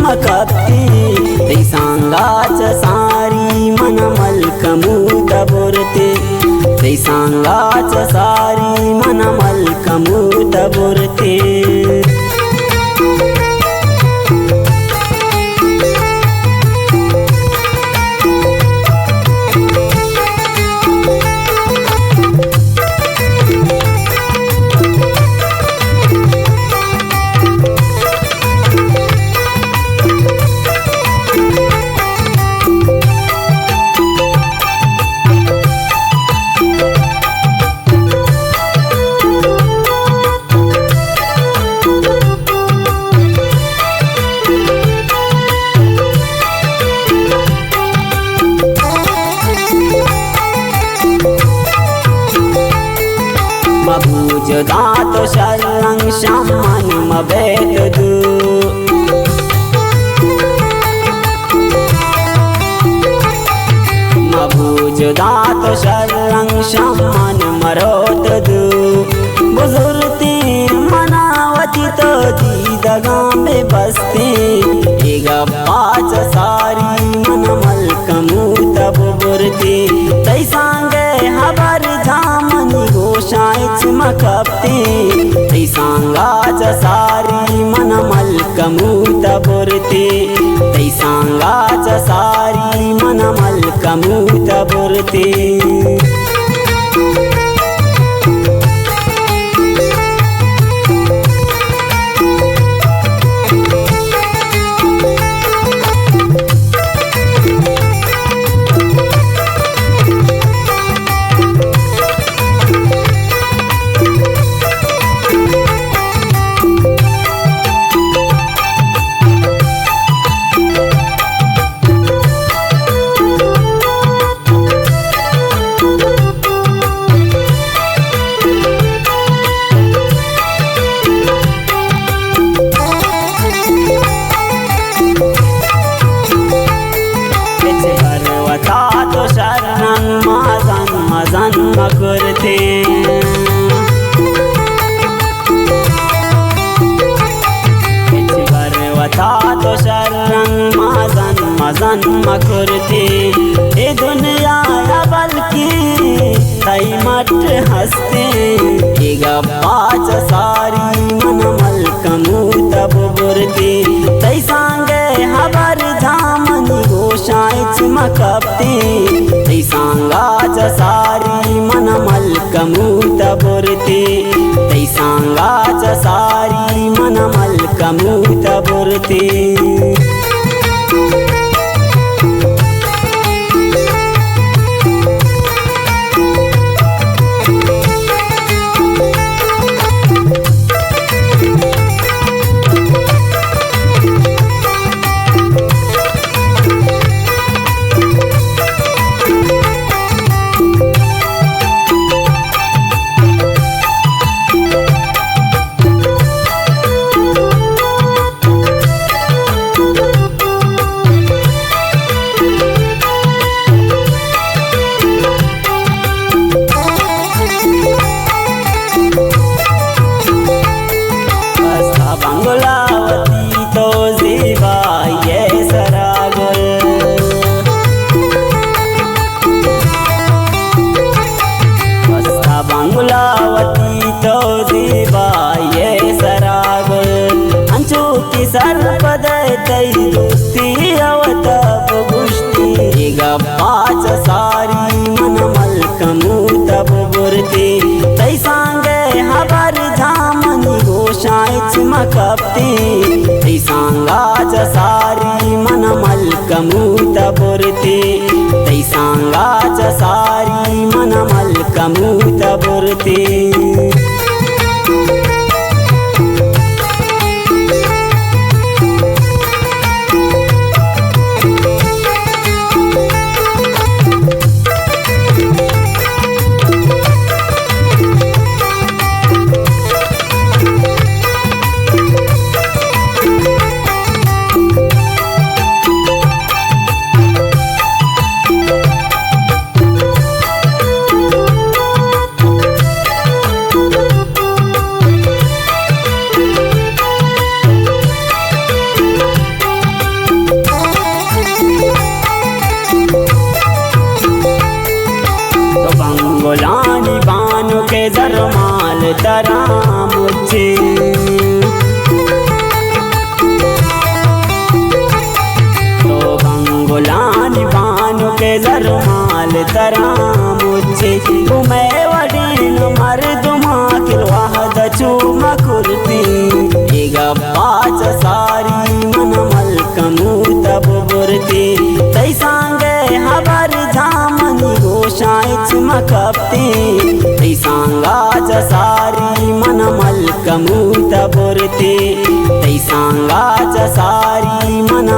चमकते तै सांगाच सारी मन मलकमूत बुरते तै सांगाच सारी मन मलकमूत बुरते मबूज दात शरणं श्यामन मबेत दू मबूज दात शरणं श्यामन मरोत दू बुजुर्ती मनावती तो दी दगा में बसते एक पाँच सारी मन मलकमूत बुरते तै सांगे हबर झामनी गोशाई चमकते तै सांगाच सारी मन मलकमूत बुरते तै सांगाच सारी मन मलकमूत बुरते शरणं जन्म करते पर्वता तो शरणं जन्म करते ये दुनिया बल्कि तई मट हंसते एक पाँच सारी मन मलकमूत बुरते तै सांगे हबर झामनी गोशाई चमकते तै सांगाच सारी मन मलकमूत बुरते तै सांगाच सारी मन मलकमूत बुरते बंगलावती तो जीवा ये सरागल बंगलावती तो जीवा ये सरागल अंचू की सर्पद तै दोस्ती अवतप गुष्टी एक पाँच सारी मन मलकमूत बुरते तै सांगे हबर झामनी गोशाई चमकते तै सांगाच सारी मन मलकमूत बुरते तै सांगाच सारी मन मलकमूत बुरते मुझे तो गंगुलानी बानु के जरमाल तरा मुझे तुम्हें वडीन मर्दुमा किलवाहद चूमा कुर्ती पाच सारी मन मलकमू तब बुरती तै सांगे हबर झामनी गोशाइच मकपती तै सांगा सारी मन मलकमू तब बुरती तै सांगा सारी मन